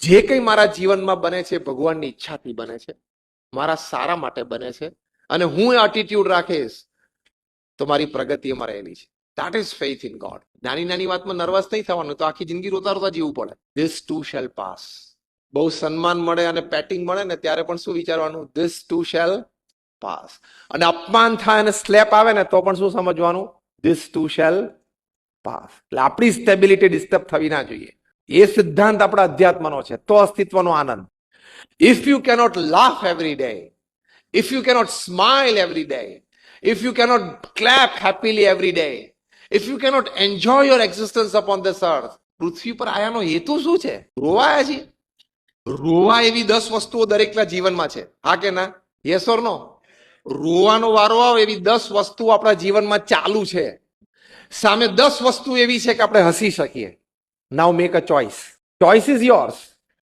જે કંઈ મારા જીવનમાં બને છે ભગવાનની ઈચ્છાથી બને છે, મારા સારા માટે બને છે, અને હું એ એટીટ્યુડ રાખીશ તો મારી પ્રગતિ એમાં રહેલી છે. That is faith in God. નાની નાની વાતમાં નર્વસ નહીં થવાનું, તો આખી જિંદગી રોતા રોતા જીવવું પડે. This too shall pass. બહુ સન્માન મળે અને પેટિંગ મળે ને ત્યારે પણ શું વિચારવાનું? This too shall pass. અને અપમાન થાય અને સ્લેપ આવે ને તો પણ શું સમજવાનું? This too shall pass. એટલે આપણી સ્ટેબિલિટી ડિસ્ટર્બ થવી ના જોઈએ. એ સિદ્ધાંત આપણા અધ્યાત્મનો છે, તો અસ્તિત્વનો આનંદ. If you cannot laugh every day, if you cannot smile every day, if you cannot clap happily every day, if you cannot enjoy your existence upon this earth, પૃથ્વી પર આયાનો હેતુ શું છે? રોવાયા છીએ? રોવા એવી 10 વસ્તુઓ દરેકના જીવનમાં છે, હા કે ના? યસ ઓર નો? રોવાનો વારો આવે એવી 10 વસ્તુઓ આપણા જીવનમાં ચાલુ છે. સામે 10 વસ્તુ એવી છે કે આપણે હસી શકીએ. Now make a choice. Choice is yours.